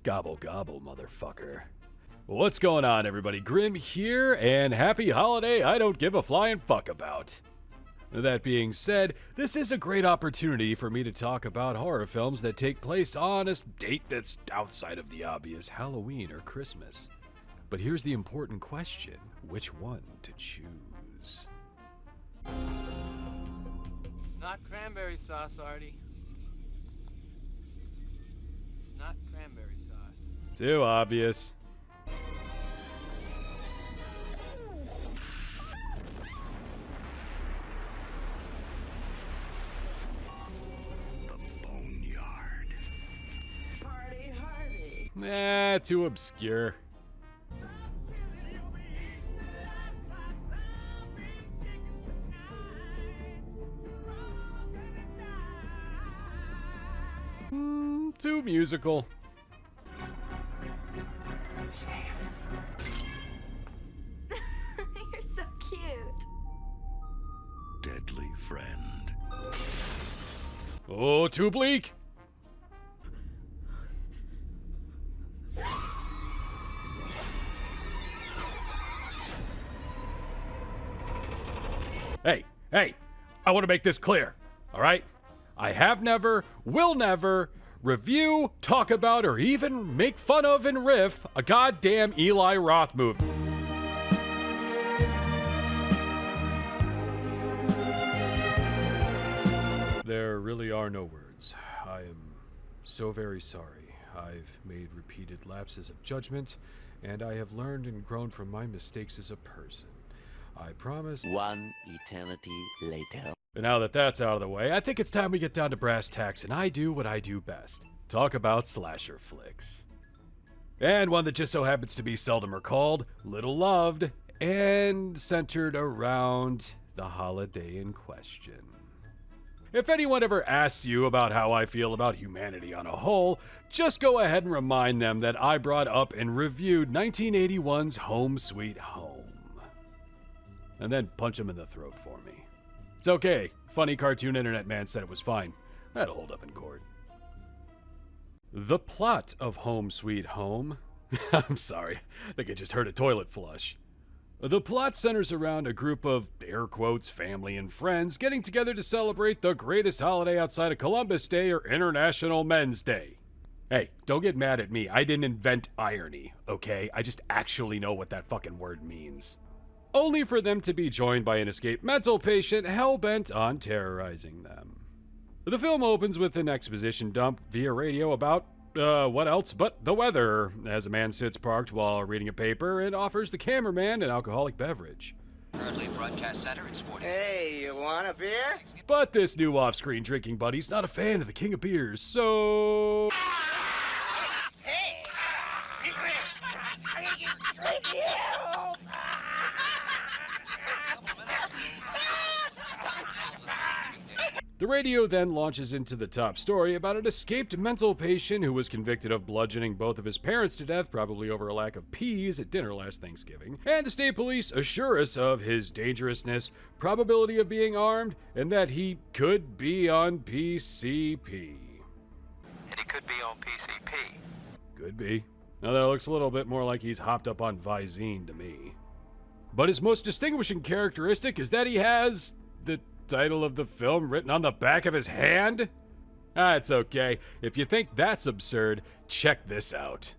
Gobble gobble, motherfucker. What's going on, everybody? Grimm here, and happy holiday I don't give a flying fuck about. That being said, this is a great opportunity for me to talk about horror films that take place on a date that's outside of the obvious Halloween or Christmas. But here's the important question: which one to choose? It's not cranberry sauce, Artie. It's not cranberry sauce. Too obvious. Too obscure. Too musical. You're so cute. Deadly friend. Oh, too bleak. Hey, I want to make this clear, all right? I have never, will never review, talk about, or even make fun of and riff a goddamn Eli Roth movie. There really are no words. I am so very sorry. I've made repeated lapses of judgment, and I have learned and grown from my mistakes as a person. I promise. One eternity later. And now that that's out of the way, I think it's time we get down to brass tacks and I do what I do best. Talk about slasher flicks. And one that just so happens to be seldom recalled, little loved, and centered around the holiday in question. If anyone ever asks you about how I feel about humanity on a whole, just go ahead and remind them that I brought up and reviewed 1981's Home Sweet Home. And then punch him in the throat for me. It's okay. Funny cartoon internet man said it was fine. That'll hold up in court. The plot of Home Sweet Home... I'm sorry. I think I just heard a toilet flush. The plot centers around a group of, air quotes, family and friends getting together to celebrate the greatest holiday outside of Columbus Day or International Men's Day. Hey, don't get mad at me. I didn't invent irony, okay? I just actually know what that fucking word means. Only for them to be joined by an escaped mental patient hell-bent on terrorizing them. The film opens with an exposition dump via radio about, what else but the weather, as a man sits parked while reading a paper and offers the cameraman an alcoholic beverage. Currently broadcast center at Sporting. Hey, you want a beer? But this new off-screen drinking buddy's not a fan of the king of beers, so... Hey! Drink you! The radio then launches into the top story about an escaped mental patient who was convicted of bludgeoning both of his parents to death, probably over a lack of peas at dinner last Thanksgiving. And the state police assure us of his dangerousness, probability of being armed, and that he could be on PCP. And he could be on PCP. Could be. Now that looks a little bit more like he's hopped up on Visine to me. But his most distinguishing characteristic is that he has the title of the film written on the back of his hand? It's okay. If you think that's absurd, check this out.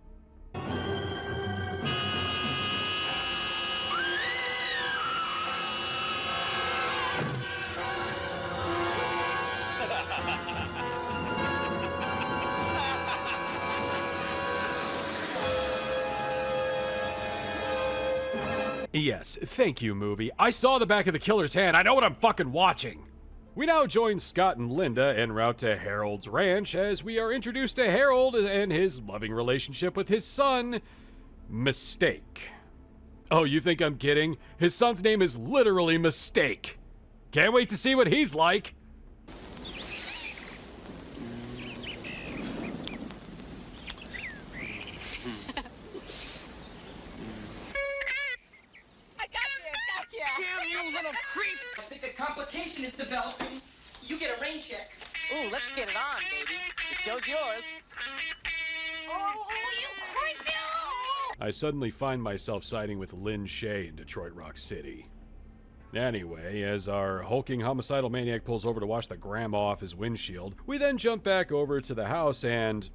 Yes, thank you, movie. I saw the back of the killer's hand. I know what I'm fucking watching. We now join Scott and Linda en route to Harold's ranch as we are introduced to Harold and his loving relationship with his son, Mistake. Oh, you think I'm kidding? His son's name is literally Mistake. Can't wait to see what he's like. Damn you, little creep! I think a complication is developing. You get a rain check. Ooh, let's get it on, baby. The show's yours. I suddenly find myself siding with Lin Shaye in Detroit Rock City. Anyway, as our hulking homicidal maniac pulls over to wash the grandma off his windshield, we then jump back over to the house and...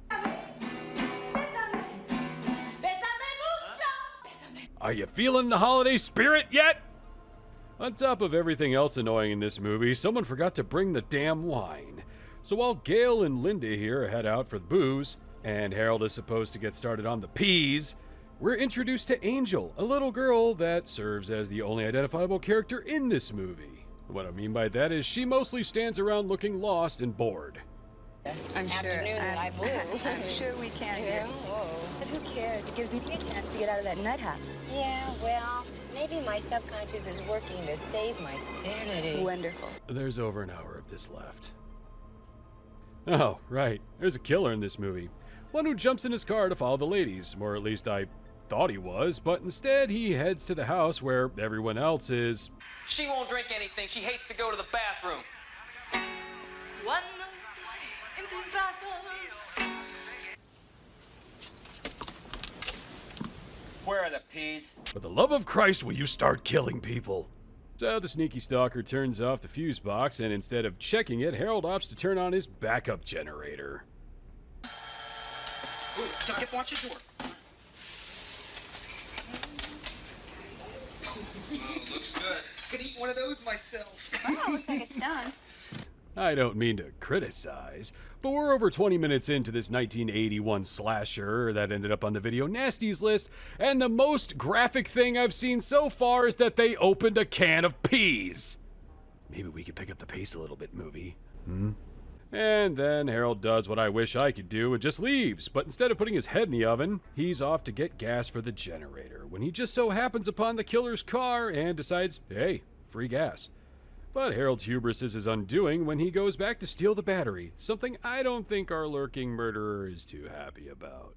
Are you feeling the holiday spirit yet? On top of everything else annoying in this movie, someone forgot to bring the damn wine. So while Gail and Linda here head out for the booze, and Harold is supposed to get started on the peas, we're introduced to Angel, a little girl that serves as the only identifiable character in this movie. What I mean by that is she mostly stands around looking lost and bored. I'm sure we can. Yeah, whoa. But who cares? It gives me a chance to get out of that nut house. Yeah, well, maybe my subconscious is working to save my sanity. Wonderful. There's over an hour of this left. Oh, right. There's a killer in this movie. One who jumps in his car to follow the ladies, or at least I thought he was, but instead he heads to the house where everyone else is. She won't drink anything. She hates to go to the bathroom. Where are the peas? For the love of Christ, will you start killing people? So the sneaky stalker turns off the fuse box, and instead of checking it, Harold opts to turn on his backup generator. Ooh, watch your door. Oh, looks good. Could eat one of those myself. Oh, looks like it's done. I don't mean to criticize, but we're over 20 minutes into this 1981 slasher that ended up on the Video Nasties list, and the most graphic thing I've seen so far is that they opened a can of peas. Maybe we could pick up the pace a little bit, movie. And then Harold does what I wish I could do and just leaves, but instead of putting his head in the oven, he's off to get gas for the generator when he just so happens upon the killer's car and decides, hey, free gas. But Harold's hubris is his undoing when he goes back to steal the battery, something I don't think our lurking murderer is too happy about.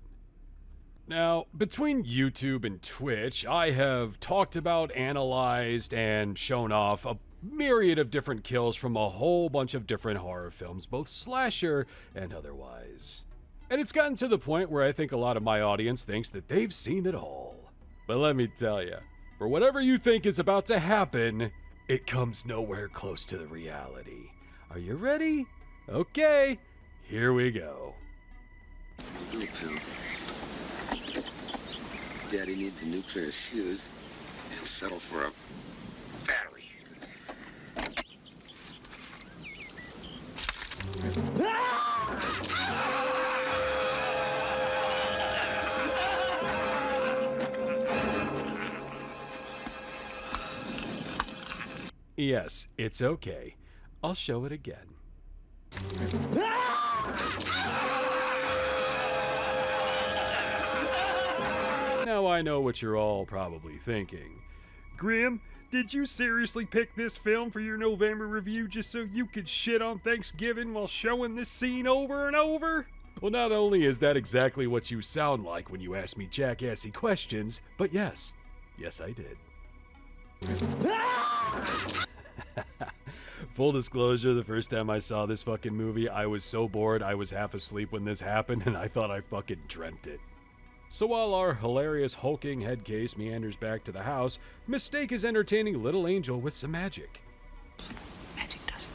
Now, between YouTube and Twitch, I have talked about, analyzed, and shown off a myriad of different kills from a whole bunch of different horror films, both slasher and otherwise. And it's gotten to the point where I think a lot of my audience thinks that they've seen it all. But let me tell you, for whatever you think is about to happen, it comes nowhere close to the reality. Are you ready? Okay, here we go. Me too. Daddy needs a new pair of shoes. He'll settle for a battery. Yes, it's okay. I'll show it again. Now I know what you're all probably thinking. Grimm, did you seriously pick this film for your November review just so you could shit on Thanksgiving while showing this scene over and over? Well, not only is that exactly what you sound like when you ask me jackassy questions, but yes, I did. Full disclosure, the first time I saw this fucking movie, I was so bored I was half asleep when this happened and I thought I fucking dreamt it. So while our hilarious hulking head case meanders back to the house, Mistake is entertaining little Angel with some magic. Magic dust.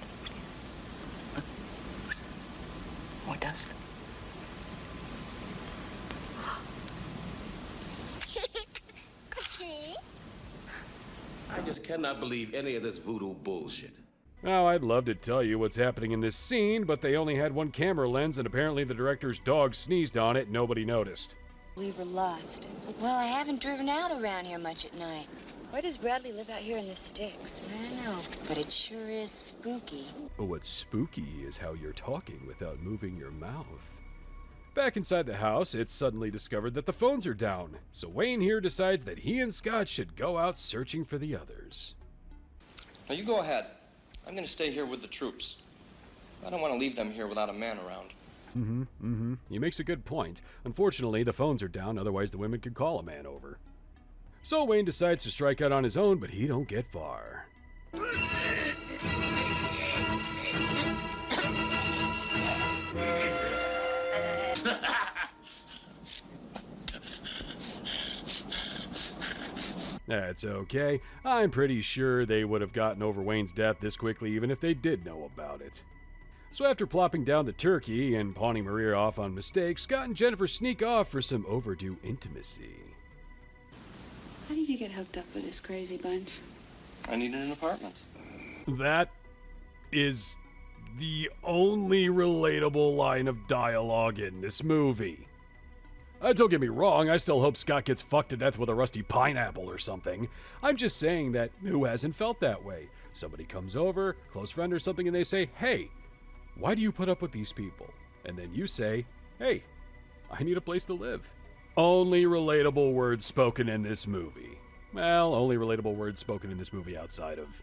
More dust. I just cannot believe any of this voodoo bullshit. Now, I'd love to tell you what's happening in this scene, but they only had one camera lens and apparently the director's dog sneezed on it and nobody noticed. We were lost. Well, I haven't driven out around here much at night. Why does Bradley live out here in the sticks? I don't know, but it sure is spooky. But what's spooky is how you're talking without moving your mouth. Back inside the house, it's suddenly discovered that the phones are down, so Wayne here decides that he and Scott should go out searching for the others. Now you go ahead. I'm gonna stay here with the troops. I don't want to leave them here without a man around. He makes a good point. Unfortunately, the phones are down, otherwise the women could call a man over. So Wayne decides to strike out on his own, but he don't get far. That's okay. I'm pretty sure they would have gotten over Wayne's death this quickly even if they did know about it. So after plopping down the turkey and pawning Maria off on mistake, Scott and Jennifer sneak off for some overdue intimacy. How did you get hooked up with this crazy bunch? I needed an apartment. That is the only relatable line of dialogue in this movie. Don't get me wrong, I still hope Scott gets fucked to death with a rusty pineapple or something. I'm just saying that who hasn't felt that way? Somebody comes over, close friend or something, and they say, hey, why do you put up with these people? And then you say, hey, I need a place to live. Only relatable words spoken in this movie. Well, only relatable words spoken in this movie outside of...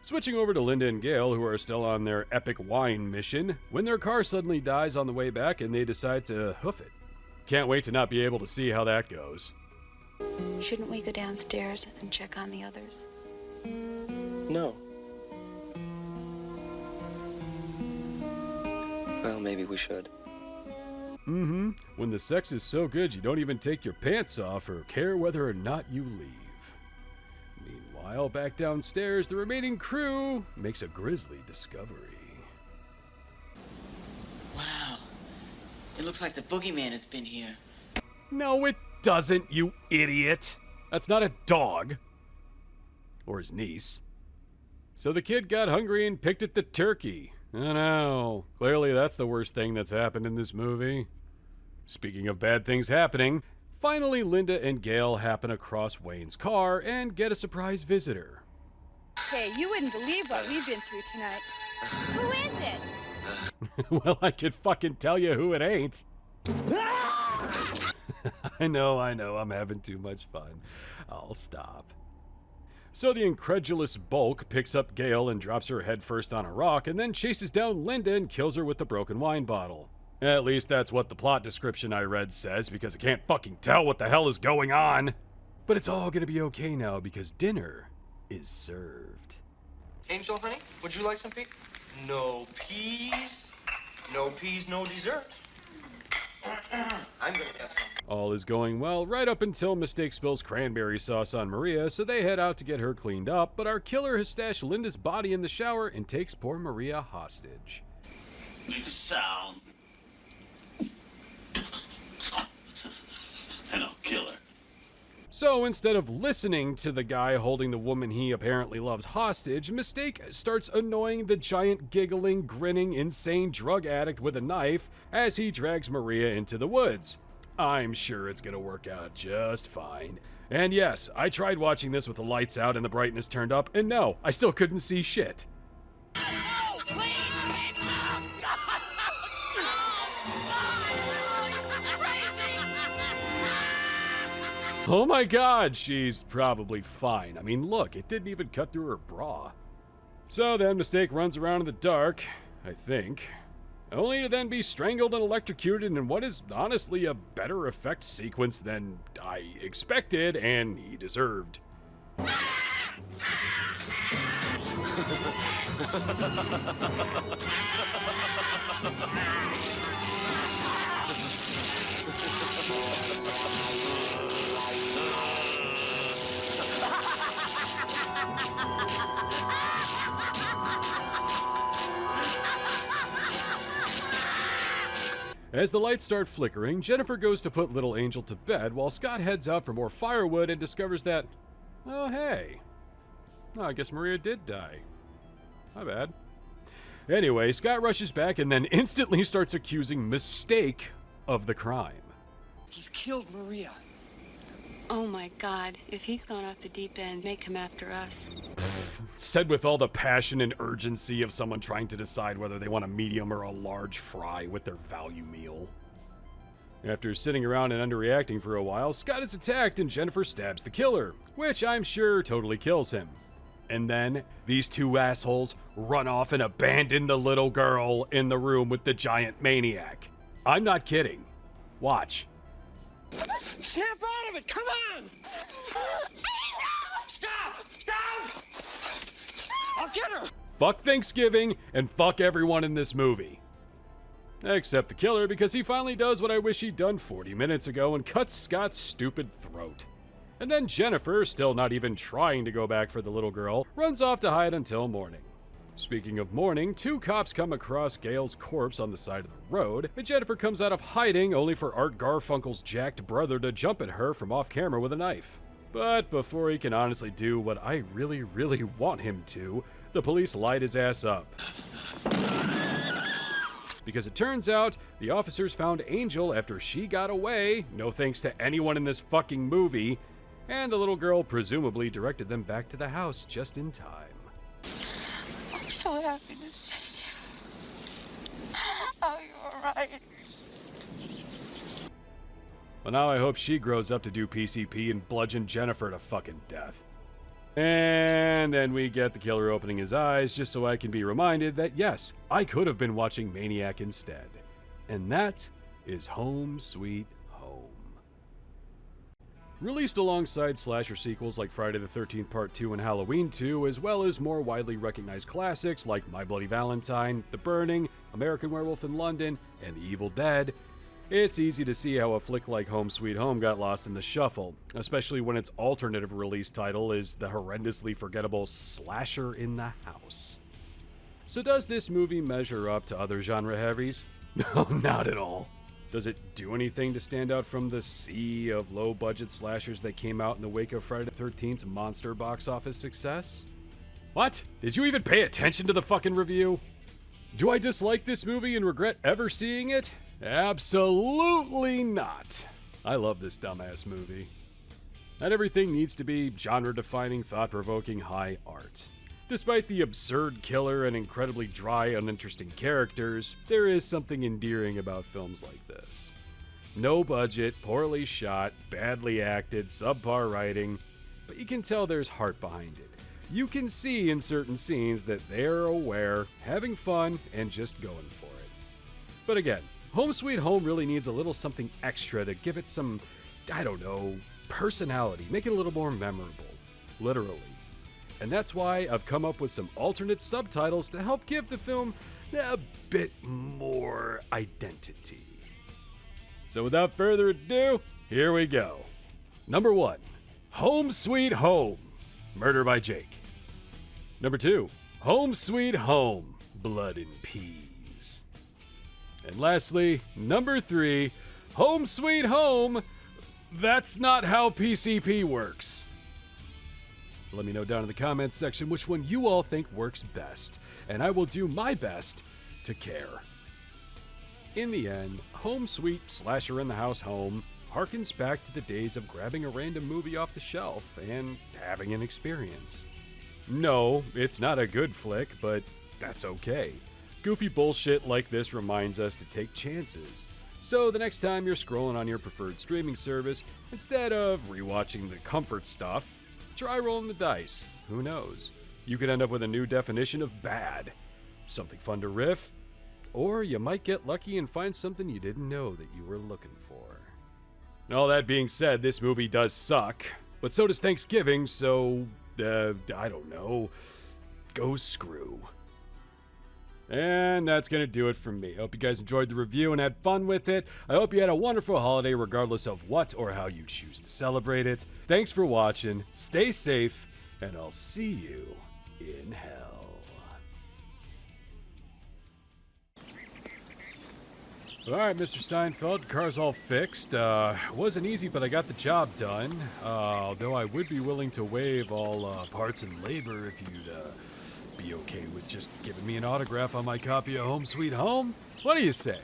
Switching over to Linda and Gail, who are still on their epic wine mission, when their car suddenly dies on the way back and they decide to hoof it. Can't wait to not be able to see how that goes. Shouldn't we go downstairs and check on the others? No. Well, maybe we should. When the sex is so good you don't even take your pants off or care whether or not you leave. Meanwhile, back downstairs, the remaining crew makes a grisly discovery. Wow. It looks like the boogeyman has been here. No, it doesn't, you idiot. That's not a dog. Or his niece. So the kid got hungry and picked at the turkey. I know. Clearly that's the worst thing that's happened in this movie. Speaking of bad things happening, finally Linda and Gail happen across Wayne's car and get a surprise visitor. Hey, you wouldn't believe what we've been through tonight. Who is it? Well, I could fucking tell you who it ain't. I know, I'm having too much fun. I'll stop. So the incredulous Bulk picks up Gail and drops her head first on a rock and then chases down Linda and kills her with the broken wine bottle. At least that's what the plot description I read says, because I can't fucking tell what the hell is going on. But it's all gonna be okay now because dinner is served. Angel, honey, would you like some peas? No peas? No peas, no dessert. I'm gonna have some. All is going well right up until Mistake spills cranberry sauce on Maria, so they head out to get her cleaned up, but our killer has stashed Linda's body in the shower and takes poor Maria hostage. Sound. And I'll kill her. So instead of listening to the guy holding the woman he apparently loves hostage, Mistake starts annoying the giant, giggling, grinning, insane drug addict with a knife as he drags Maria into the woods. I'm sure it's gonna work out just fine. And yes, I tried watching this with the lights out and the brightness turned up, and no, I still couldn't see shit. Oh my god, she's probably fine. I mean, look, it didn't even cut through her bra. So then Mistake runs around in the dark, I think, only to then be strangled and electrocuted in what is honestly a better effect sequence than I expected and he deserved. As the lights start flickering, Jennifer goes to put little Angel to bed while Scott heads out for more firewood and discovers that, oh hey, I guess Maria did die. My bad. Anyway, Scott rushes back and then instantly starts accusing Mistake of the crime. He's killed Maria. Oh my God, if he's gone off the deep end, make him after us. Said with all the passion and urgency of someone trying to decide whether they want a medium or a large fry with their value meal. After sitting around and underreacting for a while, Scott is attacked and Jennifer stabs the killer, which I'm sure totally kills him. And then these two assholes run off and abandon the little girl in the room with the giant maniac. I'm not kidding. Watch. Snap out of it! Come on! Stop! Stop! I'll get her! Fuck Thanksgiving and fuck everyone in this movie. Except the killer, because he finally does what I wish he'd done 40 minutes ago and cuts Scott's stupid throat. And then Jennifer, still not even trying to go back for the little girl, runs off to hide until morning. Speaking of morning, 2 cops come across Gail's corpse on the side of the road, and Jennifer comes out of hiding only for Art Garfunkel's jacked brother to jump at her from off camera with a knife. But before he can honestly do what I really want him to, the police light his ass up. Because it turns out, the officers found Angel after she got away, no thanks to anyone in this fucking movie, and the little girl presumably directed them back to the house just in time. I'm so happy to see you. Oh, you're right. Well, now I hope she grows up to do PCP and bludgeon Jennifer to fucking death. And then we get the killer opening his eyes just so I can be reminded that yes, I could have been watching Maniac instead. And that is Home Sweet Home. Released alongside slasher sequels like Friday the 13th Part 2 and Halloween 2, as well as more widely recognized classics like My Bloody Valentine, The Burning, American Werewolf in London, and The Evil Dead, it's easy to see how a flick like Home Sweet Home got lost in the shuffle, especially when its alternative release title is the horrendously forgettable Slasher in the House. So does this movie measure up to other genre heavies? No, not at all. Does it do anything to stand out from the sea of low-budget slashers that came out in the wake of Friday the 13th's monster box office success? What? Did you even pay attention to the fucking review? Do I dislike this movie and regret ever seeing it? Absolutely not. I love this dumbass movie. Not everything needs to be genre-defining, thought-provoking high art. Despite the absurd killer and incredibly dry, uninteresting characters, there is something endearing about films like this. No budget, poorly shot, badly acted, subpar writing, but you can tell there's heart behind it. You can see in certain scenes that they're aware, having fun, and just going for it. But again, Home Sweet Home really needs a little something extra to give it some, I don't know, personality, make it a little more memorable, literally. And that's why I've come up with some alternate subtitles to help give the film a bit more identity. So without further ado, here we go. Number 1, Home Sweet Home, Murder by Jake. Number 2, Home Sweet Home, Blood and Peas. And lastly, number 3, Home Sweet Home, That's Not How PCP Works. Let me know down in the comments section which one you all think works best, and I will do my best to care. In the end, Home Sweet Slasher in the House Home harkens back to the days of grabbing a random movie off the shelf and having an experience. No, it's not a good flick, but that's okay. Goofy bullshit like this reminds us to take chances. So the next time you're scrolling on your preferred streaming service, instead of rewatching the comfort stuff, try rolling the dice. Who knows? You could end up with a new definition of bad. Something fun to riff. Or you might get lucky and find something you didn't know that you were looking for. And all that being said, this movie does suck. But so does Thanksgiving, so, I don't know. Go screw. And that's going to do it from me. I hope you guys enjoyed the review and had fun with it. I hope you had a wonderful holiday regardless of what or how you choose to celebrate it. Thanks for watching, stay safe, and I'll see you in hell. Alright, Mr. Steinfeld, car's all fixed. Wasn't easy, but I got the job done. Though I would be willing to waive all parts and labor if you'd be okay with just giving me an autograph on my copy of Home Sweet Home? What do you say?